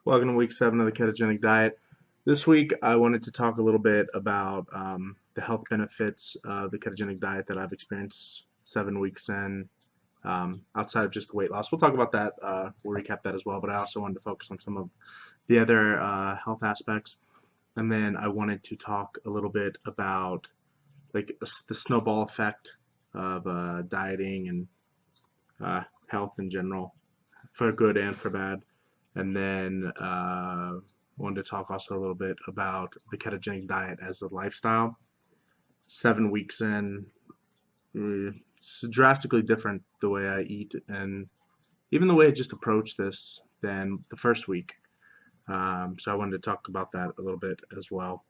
Welcome to week 7 of the ketogenic diet. This week, I wanted to talk a little bit about the health benefits of the ketogenic diet that I've experienced 7 weeks in, outside of just the weight loss. We'll talk about that, we'll recap that as well, but I also wanted to focus on some of the other health aspects. And then I wanted to talk a little bit about the snowball effect of dieting and health in general, for good and for bad. And then wanted to talk also a little bit about the ketogenic diet as a lifestyle. 7 weeks in, it's drastically different the way I eat and even the way I just approach this than the first week. So I wanted to talk about that a little bit as well.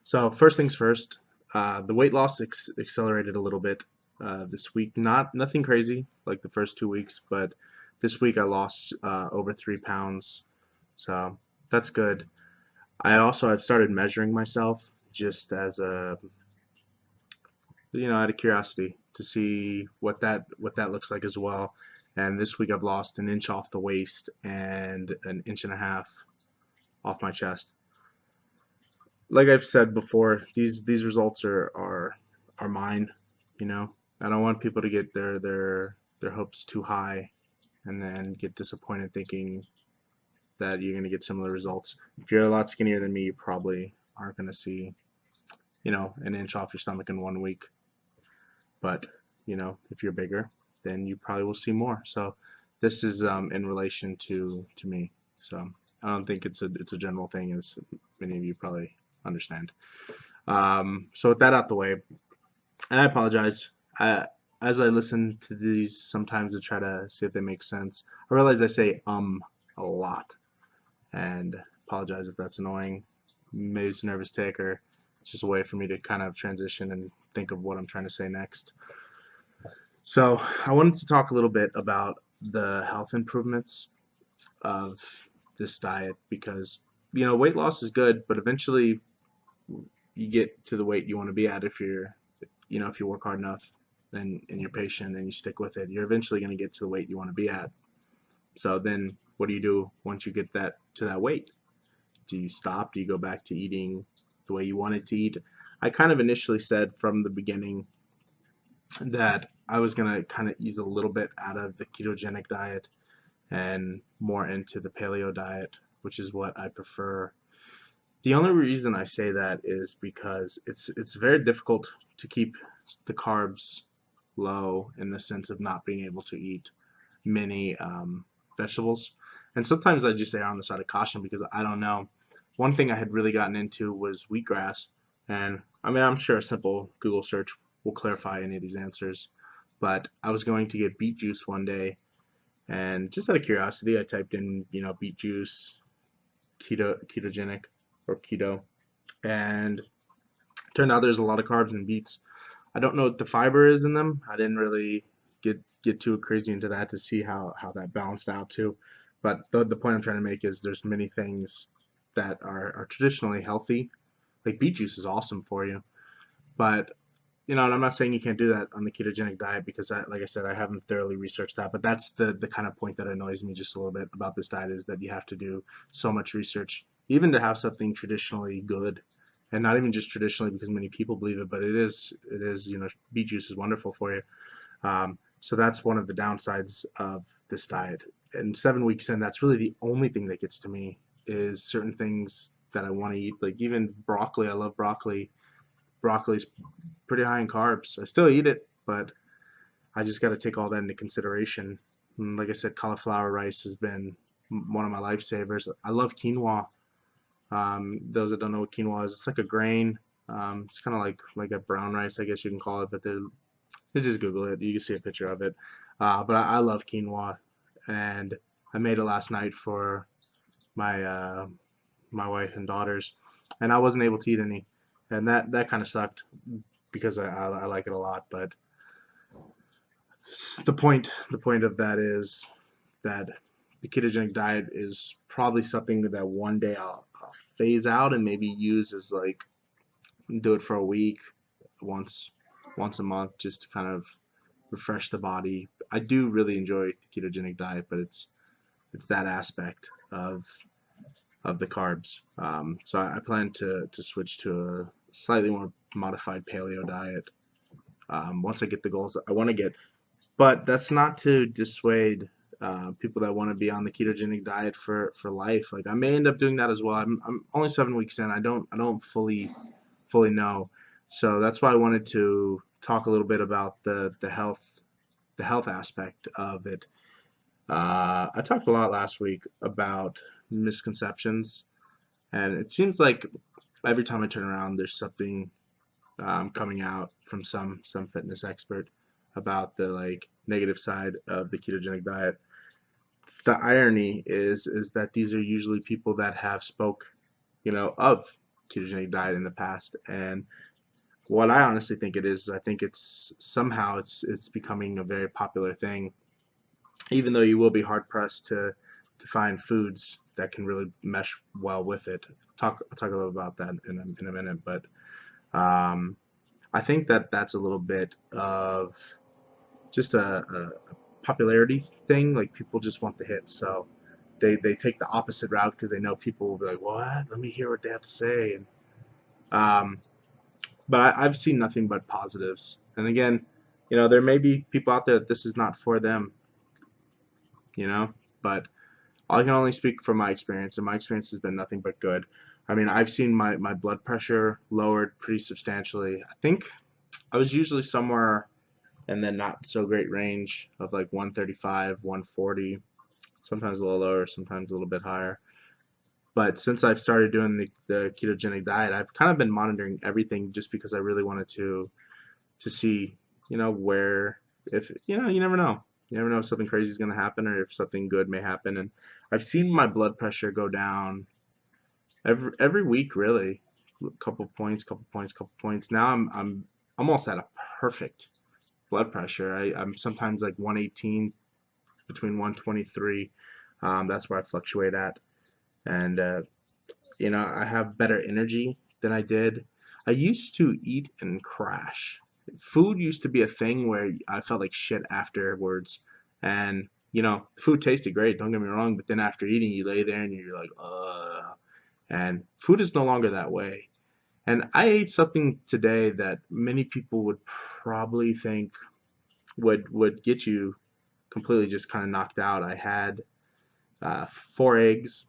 So first things first, the weight loss accelerated a little bit this week. Nothing crazy like the first 2 weeks, but this week I lost over 3 pounds, so that's good. I've started measuring myself just as out of curiosity to see what that looks like as well. And this week I've lost an inch off the waist and an inch and a half off my chest. Like I've said before, these results are mine. You know, I don't want people to get their hopes too high and then get disappointed thinking that you're going to get similar results. If you're a lot skinnier than me, you probably aren't going to see, an inch off your stomach in 1 week. But, if you're bigger, then you probably will see more. So this is in relation to me. So I don't think it's a general thing, as many of you probably understand. So with that out the way, and I apologize. As I listen to these sometimes to try to see if they make sense, I realize I say a lot, and apologize if that's annoying. Maybe it's a nervous tick, or it's just a way for me to kind of transition and think of what I'm trying to say next. So I wanted to talk a little bit about the health improvements of this diet because weight loss is good, but eventually you get to the weight you want to be at if you work hard enough and you're patient and you stick with it, you're eventually going to get to the weight you want to be at. So then what do you do once you get to that weight? Do you stop? Do you go back to eating the way you wanted to eat? I kind of initially said from the beginning that I was going to kind of ease a little bit out of the ketogenic diet and more into the paleo diet, which is what I prefer. The only reason I say that is because it's very difficult to keep the carbs low in the sense of not being able to eat many vegetables. And sometimes I just say on the side of caution because I don't know. One thing I had really gotten into was wheatgrass. And I mean, I'm sure a simple Google search will clarify any of these answers. But I was going to get beet juice one day. And just out of curiosity, I typed in, beet juice, ketogenic, or keto. And it turned out there's a lot of carbs in beets. I don't know what the fiber is in them. I didn't really get too crazy into that to see how that balanced out too. But the point I'm trying to make is there's many things that are traditionally healthy. Like beet juice is awesome for you. But and I'm not saying you can't do that on the ketogenic diet because like I said, I haven't thoroughly researched that. But that's the kind of point that annoys me just a little bit about this diet is that you have to do so much research, even to have something traditionally good. And not even just traditionally because many people believe it, but it is, beet juice is wonderful for you. So that's one of the downsides of this diet. And 7 weeks in, that's really the only thing that gets to me is certain things that I want to eat. Like even broccoli, I love broccoli. Broccoli's pretty high in carbs. I still eat it, but I just got to take all that into consideration. And like I said, cauliflower rice has been one of my lifesavers. I love quinoa. Those that don't know what quinoa is, it's like a grain. It's kind of like a brown rice, I guess you can call it, but they just Google it. You can see a picture of it. But I love quinoa, and I made it last night for my my wife and daughters, and I wasn't able to eat any, and that kind of sucked because I like it a lot. But the point of that is that the ketogenic diet is probably something that one day I'll phase out and maybe use as like do it for a week, once a month, just to kind of refresh the body. I do really enjoy the ketogenic diet, but it's that aspect of the carbs. So I plan to switch to a slightly more modified paleo diet once I get the goals I want to get. But that's not to dissuade people that want to be on the ketogenic diet for life. Like I may end up doing that as well. I'm only 7 weeks in. I don't fully know. So that's why I wanted to talk a little bit about the health aspect of it. I talked a lot last week about misconceptions, and it seems like every time I turn around, there's something coming out from some fitness expert about the like negative side of the ketogenic diet. The irony is that these are usually people that have spoke, of ketogenic diet in the past, and what I honestly think it is, I think it's somehow it's becoming a very popular thing, even though you will be hard pressed to find foods that can really mesh well with it. I'll talk a little about that in a minute, but um, I think that that's a little bit of just a popularity thing. Like people just want the hits, so they take the opposite route because they know people will be like, "What? Let me hear what they have to say." And um, but I've seen nothing but positives. And again, there may be people out there that this is not for them, but I can only speak from my experience, and my experience has been nothing but good. I mean, I've seen my blood pressure lowered pretty substantially. I think I was usually somewhere in the not so great range of like 135, 140, sometimes a little lower, sometimes a little bit higher. But since I've started doing the ketogenic diet, I've kind of been monitoring everything just because I really wanted to see, where if you never know. You never know if something crazy is going to happen or if something good may happen. And I've seen my blood pressure go down every week, really, a couple points, couple points, couple points. Now I'm almost at a perfect blood pressure. I'm sometimes like 118, between 123. That's where I fluctuate at, and I have better energy than I did. I used to eat and crash. Food used to be a thing where I felt like shit afterwards, and food tasted great. Don't get me wrong, but then after eating, you lay there and you're like, ugh. And food is no longer that way. And I ate something today that many people would probably think would get you completely just kind of knocked out. I had 4 eggs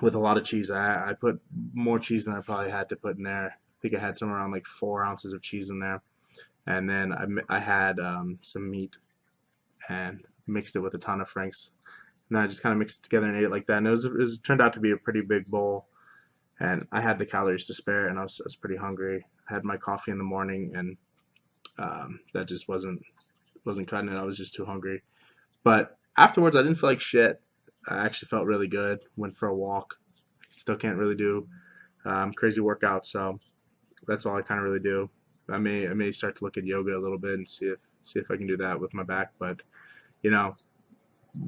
with a lot of cheese. I put more cheese than I probably had to put in there. I think I had somewhere around like 4 ounces of cheese in there. And then I had some meat and mixed it with a ton of Franks. And I just kind of mixed it together and ate it like that. And it turned out to be a pretty big bowl. And I had the calories to spare, and I was pretty hungry. I had my coffee in the morning, and that just wasn't cutting it. I was just too hungry. But afterwards, I didn't feel like shit. I actually felt really good. Went for a walk. Still can't really do crazy workouts, so that's all I kind of really do. I may start to look at yoga a little bit and see if I can do that with my back. But you know,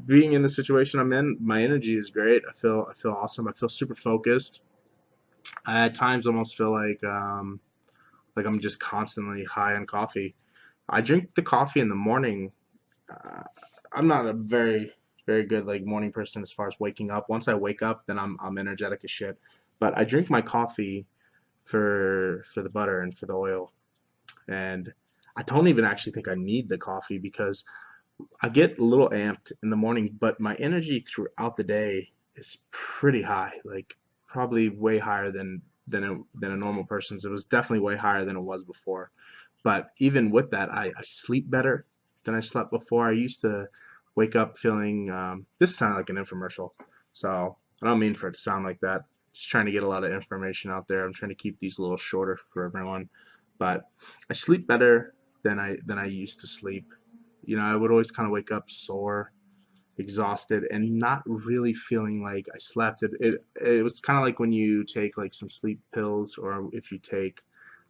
being in the situation I'm in, my energy is great. I feel awesome. I feel super focused. I at times almost feel like I'm just constantly high on coffee. I drink the coffee in the morning. Uh, I'm not a very good like morning person as far as waking up. Once I wake up, then I'm energetic as shit. But I drink my coffee for the butter and for the oil, and I don't even actually think I need the coffee because I get a little amped in the morning, but my energy throughout the day is pretty high, like probably way higher than a normal person's. It was definitely way higher than it was before. But even with that, I sleep better than I slept before. I used to wake up feeling, this sounded like an infomercial, so I don't mean for it to sound like that. Just trying to get a lot of information out there. I'm trying to keep these a little shorter for everyone. But I sleep better than I used to sleep. I would always kind of wake up sore, exhausted, and not really feeling like I slept. It was kind of like when you take like some sleep pills, or if you take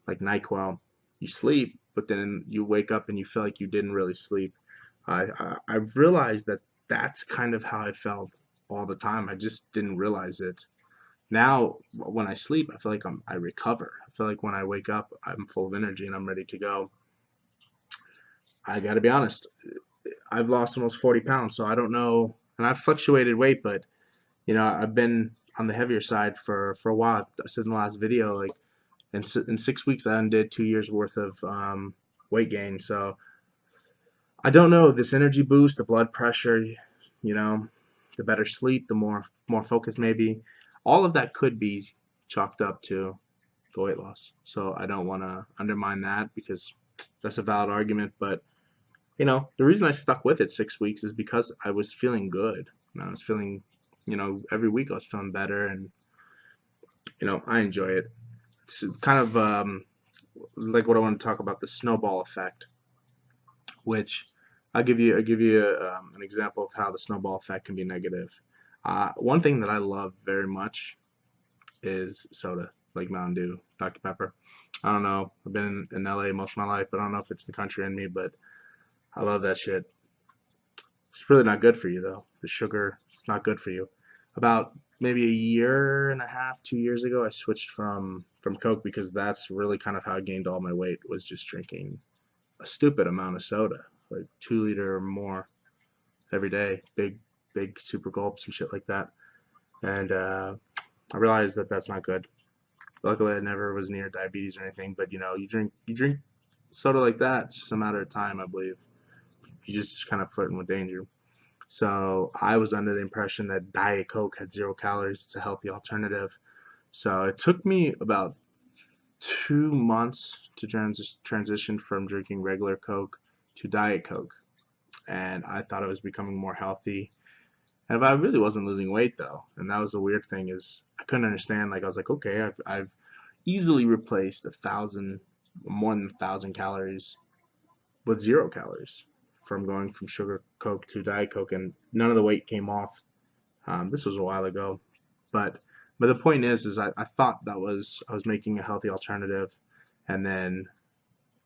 like NyQuil, you sleep, but then you wake up and you feel like you didn't really sleep. I've realized that that's kind of how I felt all the time. I just didn't realize it. Now, when I sleep, I feel like I recover. I feel like when I wake up, I'm full of energy and I'm ready to go. I got to be honest, I've lost almost 40 pounds, so I don't know, and I've fluctuated weight, but I've been on the heavier side for a while. I said in the last video, like in 6 weeks, I undid 2 years worth of weight gain. So I don't know, this energy boost, the blood pressure, you know, the better sleep, the more focus maybe, all of that could be chalked up to the weight loss. So I don't want to undermine that because that's a valid argument. But the reason I stuck with it 6 weeks is because I was feeling good. And I was feeling, every week I was feeling better, and I enjoy it. It's kind of like what I want to talk about, the snowball effect, which I'll give you an example of how the snowball effect can be negative. One thing that I love very much is soda, like Mountain Dew, Dr. Pepper. I don't know. I've been in LA most of my life, but I don't know if it's the country in me, but I love that shit. It's really not good for you though. The sugar, it's not good for you. About maybe a year and a half, 2 years ago, I switched from Coke because that's really kind of how I gained all my weight, was just drinking a stupid amount of soda, like 2 liter or more every day, big super gulps and shit like that. And I realized that that's not good. Luckily, I never was near diabetes or anything, but you drink soda like that, it's just a matter of time, I believe. You just kind of flirting with danger. So I was under the impression that Diet Coke had 0 calories. It's a healthy alternative. So it took me about 2 months to transition from drinking regular Coke to Diet Coke, and I thought I was becoming more healthy. And I really wasn't losing weight though, and that was the weird thing, is I couldn't understand. Like I was like, okay, I've easily replaced 1,000, more than 1,000 calories with 0 calories from going from sugar Coke to Diet Coke, and none of the weight came off. This was a while ago, but the point is I thought that I was making a healthy alternative, and then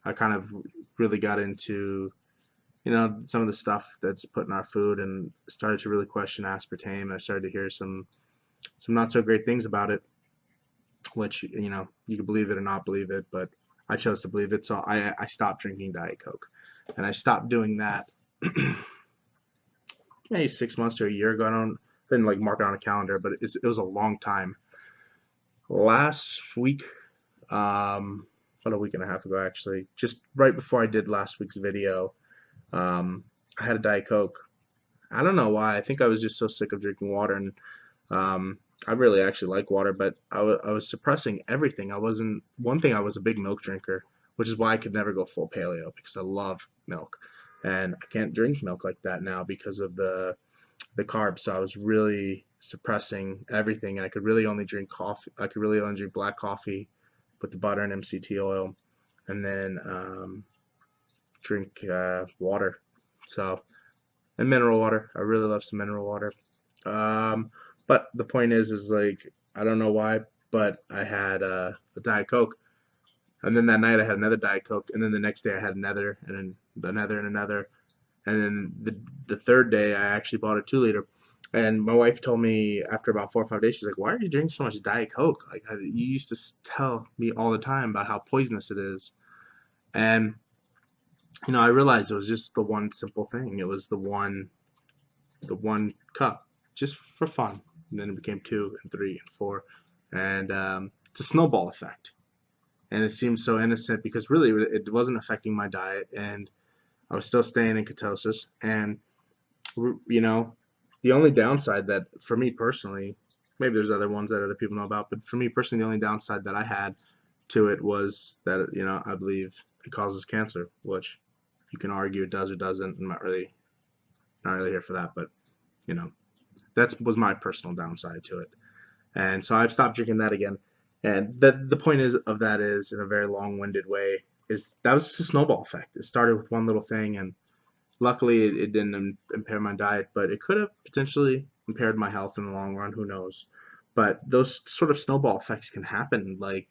I kind of really got into some of the stuff that's put in our food, and started to really question aspartame. I started to hear some not so great things about it, which you can believe it or not believe it, but I chose to believe it. So I stopped drinking Diet Coke, and I stopped doing that maybe 6 months to a year ago. Didn't like mark it on a calendar, but it was a long time. Last week, about a week and a half ago actually, just right before I did last week's video, I had a Diet Coke. I don't know why. I think I was just so sick of drinking water, and I really actually like water, but I was suppressing everything. One thing, I was a big milk drinker, which is why I could never go full paleo, because I love milk. And I can't drink milk like that now because of the carbs. So I was really suppressing everything, and I could really only drink coffee. I could really only drink black coffee with the butter and MCT oil, and then drink water. So, and mineral water. I really love some mineral water. Um, but the point is like, I don't know why, but I had a Diet Coke, and then that night I had another Diet Coke, and then the next day I had another, and then another and another, and then the third day I actually bought a 2 liter. And my wife told me after about 4 or 5 days, she's like, "Why are you drinking so much Diet Coke? Like you used to tell me all the time about how poisonous it is." And I realized it was just the one simple thing. It was the one cup, just for fun. And then it became two and three and four, and it's a snowball effect. And it seems so innocent because really it wasn't affecting my diet, and I was still staying in ketosis. And the only downside that for me personally, maybe there's other ones that other people know about, but for me personally, the only downside that I had to it was that I believe it causes cancer, which you can argue it does or doesn't. I'm not really here for that, but you know that was my personal downside to it. And so I've stopped drinking that again. And the point of that is, in a very long-winded way, is that was just a snowball effect. It started with one little thing, and luckily it didn't impair my diet, but it could have potentially impaired my health in the long run. Who knows? But those sort of snowball effects can happen. Like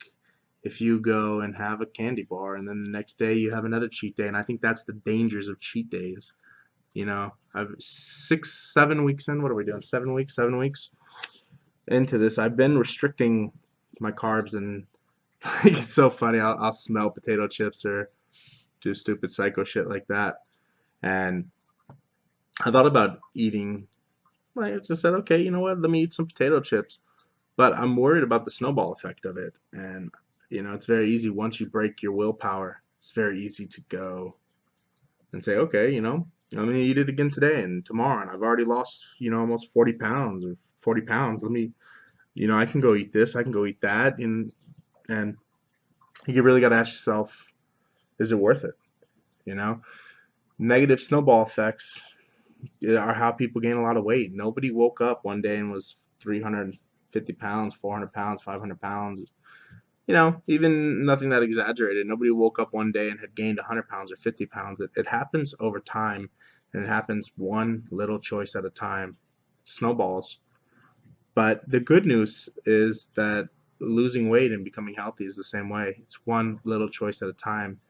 if you go and have a candy bar, and then the next day you have another cheat day, and I think that's the dangers of cheat days. I've 6, 7 weeks in. What are we doing? 7 weeks, 7 weeks into this. I've been restricting my carbs, and it's so funny. I'll smell potato chips or do stupid psycho shit like that. And I thought about eating I just said, okay, you know what? Let me eat some potato chips. But I'm worried about the snowball effect of it. And, it's very easy once you break your willpower, it's very easy to go and say, okay, I'm going to eat it again today and tomorrow. And I've already lost, almost 40 pounds or 40 pounds. Let me, I can go eat this, I can go eat that. And you really got to ask yourself, is it worth it? You know, Negative snowball effects are how people gain a lot of weight. Nobody woke up one day and was 350 pounds, 400 pounds, 500 pounds. Even nothing that exaggerated. Nobody woke up one day and had gained 100 pounds or 50 pounds. It happens over time, and it happens one little choice at a time. Snowballs. But the good news is that losing weight and becoming healthy is the same way. It's one little choice at a time.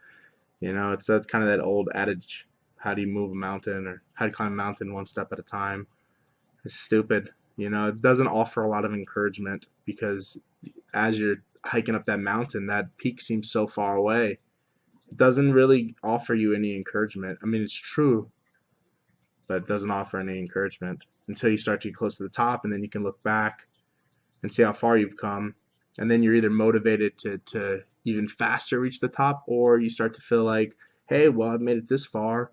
It's that kind of that old adage, how do you move a mountain or how do you climb a mountain one step at a time? It's stupid. It doesn't offer a lot of encouragement because as you're hiking up that mountain, that peak seems so far away. It doesn't really offer you any encouragement. I mean, it's true, but it doesn't offer any encouragement until you start to get close to the top, and then you can look back and see how far you've come. And then you're either motivated to even faster reach the top, or you start to feel like, hey, well, I've made it this far.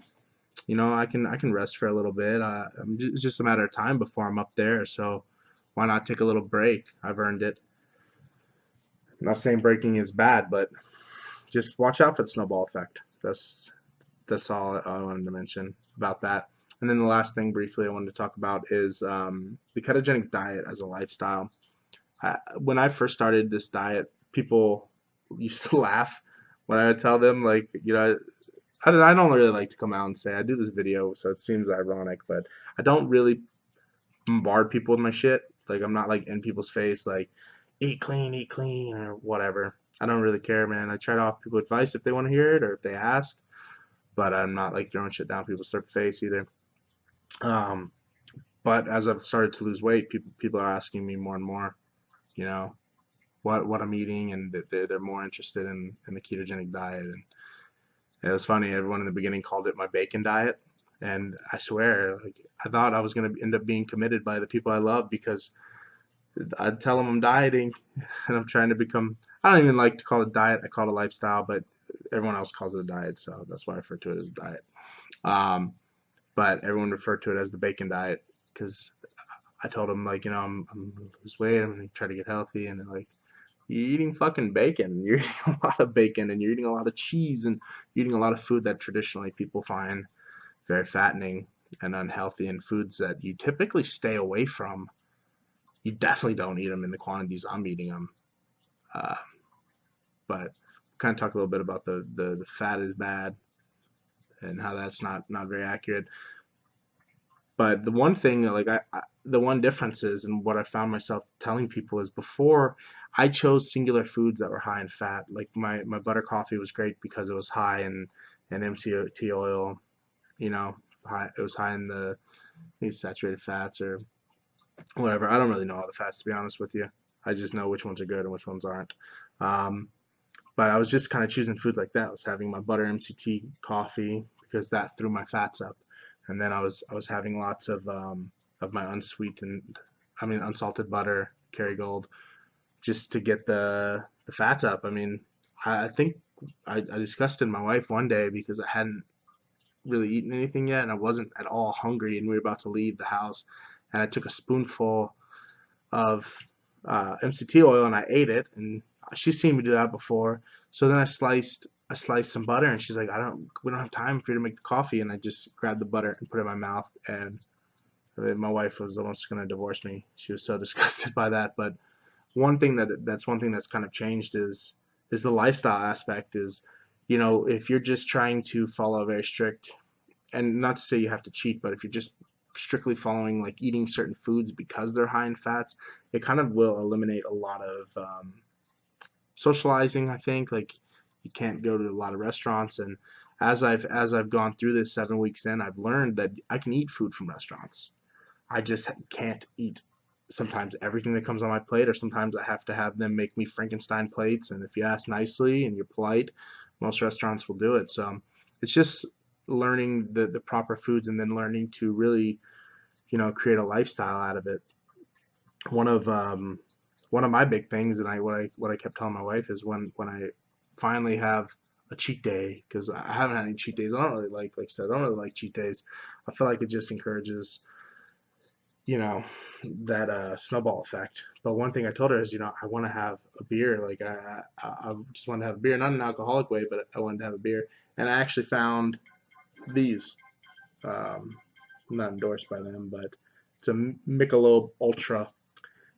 I can rest for a little bit. It's just a matter of time before I'm up there. So why not take a little break? I've earned it. I'm not saying breaking is bad, but just watch out for the snowball effect. That's all I wanted to mention about that. And then the last thing briefly I wanted to talk about is the ketogenic diet as a lifestyle. When I first started this diet, people used to laugh when I would tell them, like, I don't really like to come out and say I do this video, so it seems ironic, but I don't really bombard people with my shit. Like, I'm not like in people's face, like, eat clean, or whatever. I don't really care, man. I try to offer people advice if they want to hear it or if they ask, but I'm not like throwing shit down people's face either. Um, but as I've started to lose weight, people are asking me more and more, you know, what I'm eating, and they're more interested in the ketogenic diet. And it was funny. Everyone in the beginning called it my bacon diet, and I swear, like, I thought I was gonna end up being committed by the people I love because I'd tell them I'm dieting and I'm trying to become. I don't even like to call it diet. I call it a lifestyle, but everyone else calls it a diet, so that's why I refer to it as a diet. Um, but everyone referred to it as the bacon diet because I told them, like, I'm gonna lose weight. I'm gonna try to get healthy, and they're like, you're eating fucking bacon. You're eating a lot of bacon, and you're eating a lot of cheese, and you're eating a lot of food that traditionally people find very fattening and unhealthy, and foods that you typically stay away from. You definitely don't eat them in the quantities I'm eating them. Uh, but kind of talk a little bit about the fat is bad and how that's not very accurate. But the one thing, like, the one difference is, and what I found myself telling people is, before I chose singular foods that were high in fat. Like my butter coffee was great because it was high in MCT oil. It was high in these saturated fats or whatever. I don't really know all the fats, to be honest with you. I just know which ones are good and which ones aren't. Um, but I was just kind of choosing foods like that. I was having my butter MCT coffee because that threw my fats up, and then I was having lots of my unsalted butter, Kerrygold, just to get the fats up. I mean, I think I disgusted my wife one day because I hadn't really eaten anything yet, and I wasn't at all hungry, and we were about to leave the house, and I took a spoonful of MCT oil and I ate it, and she's seen me do that before. So then I sliced some butter, and she's like, we don't have time for you to make the coffee, and I just grabbed the butter and put it in my mouth, and my wife was almost gonna divorce me. She was so disgusted by that. But that's one thing that's kind of changed is the lifestyle aspect. Is, if you're just trying to follow a very strict, and not to say you have to cheat, but if you're just strictly following, like, eating certain foods because they're high in fats, it kind of will eliminate a lot of socializing. I think, like, you can't go to a lot of restaurants, and as I've gone through this 7 weeks in, I've learned that I can eat food from restaurants. I just can't eat sometimes everything that comes on my plate, or sometimes I have to have them make me Frankenstein plates. And if you ask nicely and you're polite, most restaurants will do it. So it's just learning the proper foods, and then learning to really, create a lifestyle out of it. One of one of my big things, and what I kept telling my wife is when I finally have a cheat day, because I haven't had any cheat days. I don't really like I said, I don't really like cheat days. I feel like it just encourages, you know, that snowball effect. But one thing I told her is, I want to have a beer. Like I just want to have a beer, not an alcoholic way, but I wanted to have a beer. And I actually found these. Um, I'm not endorsed by them, but it's a Michelob Ultra.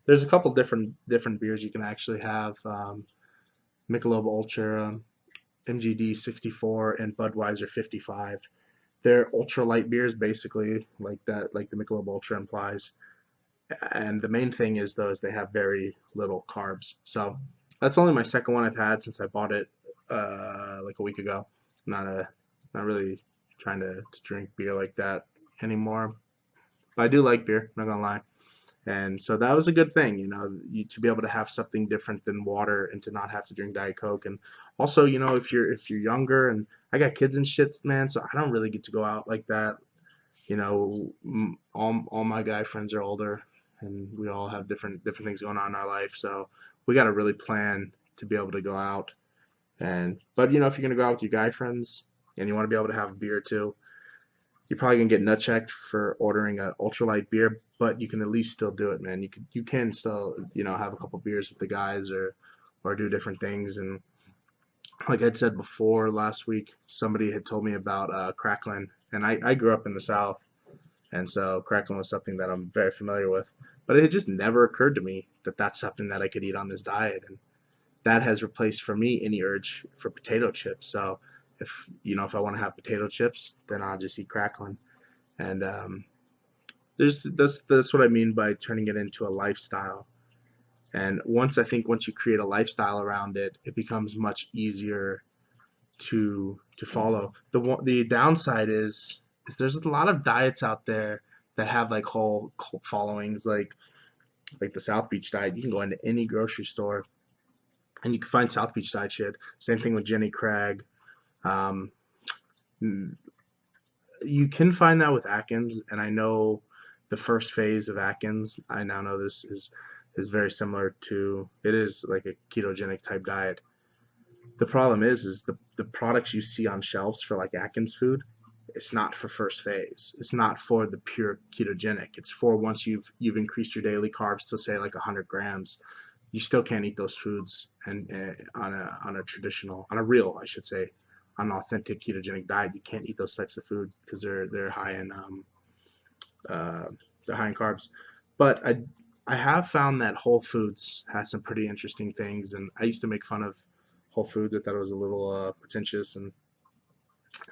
There's a couple different beers you can actually have. Michelob Ultra, MGD 64, and Budweiser 55. They're ultralight beers, basically, like that, like the Michelob Ultra implies. And the main thing is those they have very little carbs. So that's only my second one I've had since I bought it like a week ago. Not a not really trying to drink beer like that anymore. But I do like beer, not gonna lie. And so that was a good thing, to be able to have something different than water and to not have to drink Diet Coke. And also, if you're younger, and I got kids and shit, man, so I don't really get to go out like that. All my guy friends are older, and we all have different things going on in our life. So we got to really plan to be able to go out. But if you're gonna go out with your guy friends and you want to be able to have a beer too, you're probably gonna get nut checked for ordering a ultralight beer, but you can at least still do it, man. You can still have a couple beers with the guys, or do different things. And like I'd said before last week, somebody had told me about crackling, and I grew up in the South, and so crackling was something that I'm very familiar with. But it just never occurred to me that that's something that I could eat on this diet, and that has replaced for me any urge for potato chips. So if I want to have potato chips, then I'll just eat crackling. And that's what I mean by turning it into a lifestyle. And once you create a lifestyle around it, it becomes much easier to follow. The downside is there's a lot of diets out there that have like whole cult followings, like the South Beach diet. You can go into any grocery store and you can find South Beach diet shit. Same thing with Jenny Craig. Um, you can find that with Atkins, and I know the first phase of Atkins. I now know this is very similar to, it is like a ketogenic type diet. The problem is the products you see on shelves for like Atkins food, it's not for first phase. It's not for the pure ketogenic. It's for once you've increased your daily carbs to say like 100 grams, you still can't eat those foods and on a traditional, on a real, I should say, on an authentic ketogenic diet. You can't eat those types of food because they're high in carbs. But I have found that Whole Foods has some pretty interesting things, and I used to make fun of Whole Foods. I thought it was a little pretentious, and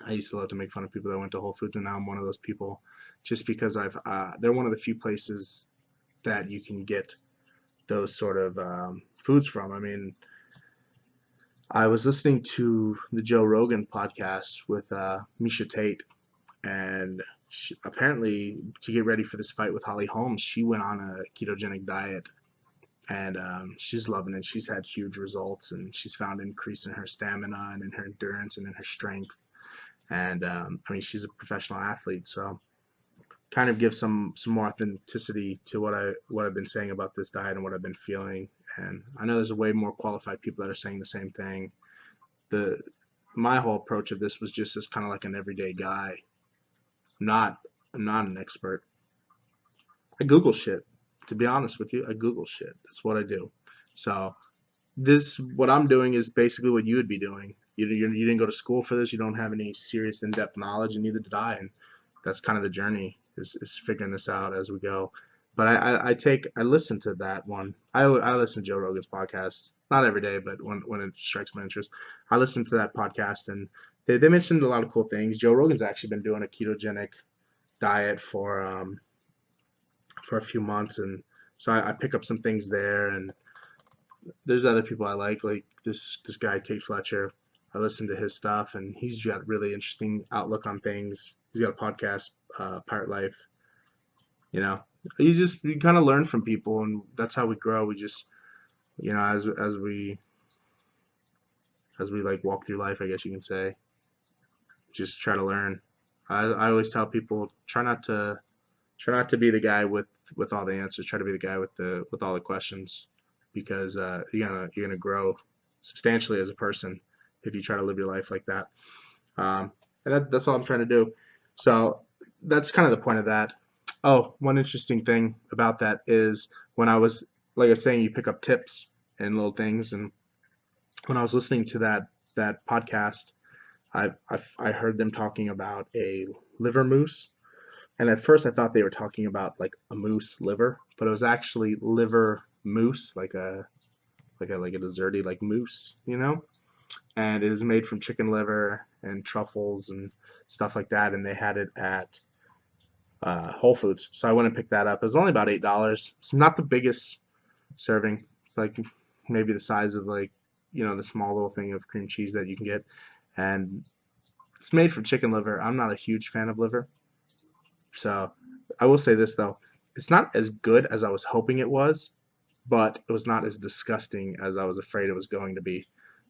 I used to love to make fun of people that went to Whole Foods, and now I'm one of those people, just because they're one of the few places that you can get those sort of foods from. I mean, I was listening to the Joe Rogan podcast with Misha Tate, and apparently to get ready for this fight with Holly Holmes, she went on a ketogenic diet, and she's loving it. She's had huge results, and she's found an increase in her stamina and in her endurance and in her strength. And I mean, she's a professional athlete, so kind of gives some more authenticity to what I've been saying about this diet and what I've been feeling. And I know there's a way more qualified people that are saying the same thing. My whole approach of this was just as kind of like an everyday guy. I'm not an expert. I Google shit. To be honest with you, I Google shit. That's what I do. So what I'm doing is basically what you would be doing. You didn't go to school for this. You don't have any serious in-depth knowledge, and neither did I. And that's kind of the journey, is figuring this out as we go. But I listen to that one. I listen to Joe Rogan's podcast, not every day, but when it strikes my interest, I listen to that podcast, and they mentioned a lot of cool things. Joe Rogan's actually been doing a ketogenic diet for a few months, and so I pick up some things there. And there's other people I like this guy Tate Fletcher. I listen to his stuff, and he's got really interesting outlook on things. He's got a podcast, Pirate Life. You kind of learn from people, and that's how we grow. We just, as we like walk through life, I guess you can say, just try to learn. I always tell people, try not to Try not to be the guy with all the answers. Try to be the guy with all the questions, because you're gonna grow substantially as a person if you try to live your life like that. And that's all I'm trying to do. So that's kind of the point of that. Oh, one interesting thing about that is when I was, like I was saying, you pick up tips and little things. And when I was listening to that podcast, I heard them talking about a liver mousse. And at first I thought they were talking about like a moose liver, but it was actually liver mousse, like a desserty like mousse, you know? And it is made from chicken liver and truffles and stuff like that. And they had it at Whole Foods, so I went and picked that up. It was only about $8. It's not the biggest serving. It's like maybe the size of like the small little thing of cream cheese that you can get, and it's made from chicken liver. I'm not a huge fan of liver, so I will say this though, it's not as good as I was hoping it was, but it was not as disgusting as I was afraid it was going to be.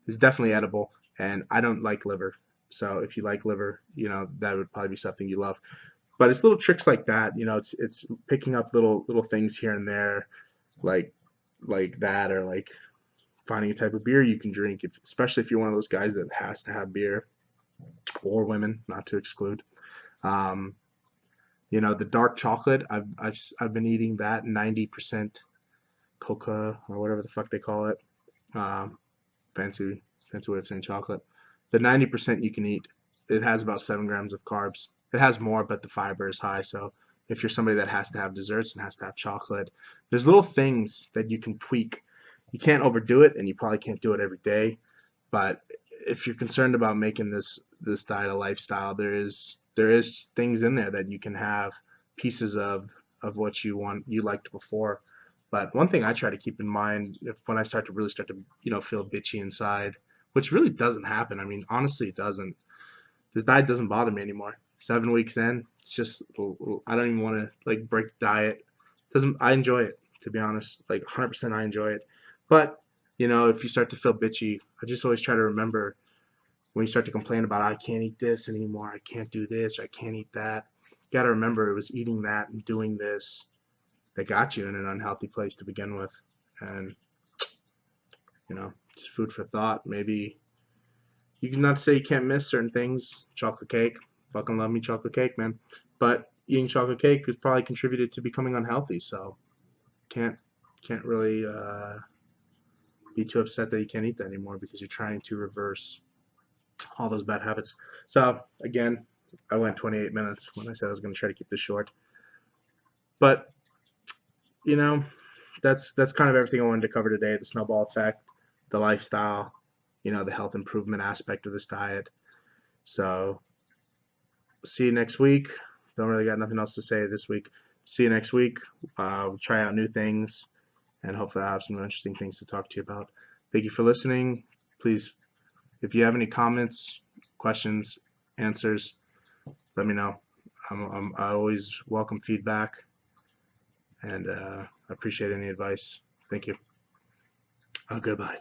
It's definitely edible, and I don't like liver. So if you like liver, that would probably be something you love. But it's little tricks like that, it's picking up little things here and there, like that, or like finding a type of beer you can drink, especially if you're one of those guys that has to have beer, or women, not to exclude. Um, the dark chocolate, I've been eating that 90% coca or whatever the fuck they call it. Um, fancy way of saying chocolate. The 90% you can eat. It has about 7 grams of carbs. It has more, but the fiber is high. So if you're somebody that has to have desserts and has to have chocolate, there's little things that you can tweak. You can't overdo it, and you probably can't do it every day. But if you're concerned about making this diet a lifestyle, there is things in there that you can have pieces of what you liked before. But one thing I try to keep in mind, when I really start to feel bitchy inside, which really doesn't happen. I mean, honestly, it doesn't. This diet doesn't bother me anymore. 7 weeks in, it's just I don't even want to like break the diet. Doesn't I enjoy it, to be honest? Like 100% I enjoy it. But if you start to feel bitchy, I just always try to remember, when you start to complain about I can't eat this anymore, I can't do this, or I can't eat that. You got to remember it was eating that and doing this that got you in an unhealthy place to begin with. And just food for thought. Maybe you can not say you can't miss certain things. Chocolate cake, fucking love me chocolate cake, man. But eating chocolate cake has probably contributed to becoming unhealthy. So can't really be too upset that you can't eat that anymore, because you're trying to reverse all those bad habits. So again, I went 28 minutes when I said I was going to try to keep this short. But that's kind of everything I wanted to cover today. The snowball effect, the lifestyle, the health improvement aspect of this diet. So see you next week. Don't really got nothing else to say this week. See you next week. We'll try out new things, and hopefully I'll have some interesting things to talk to you about. Thank you for listening. Please, if you have any comments, questions, answers, let me know. I always welcome feedback, and I appreciate any advice. Thank you. Goodbye.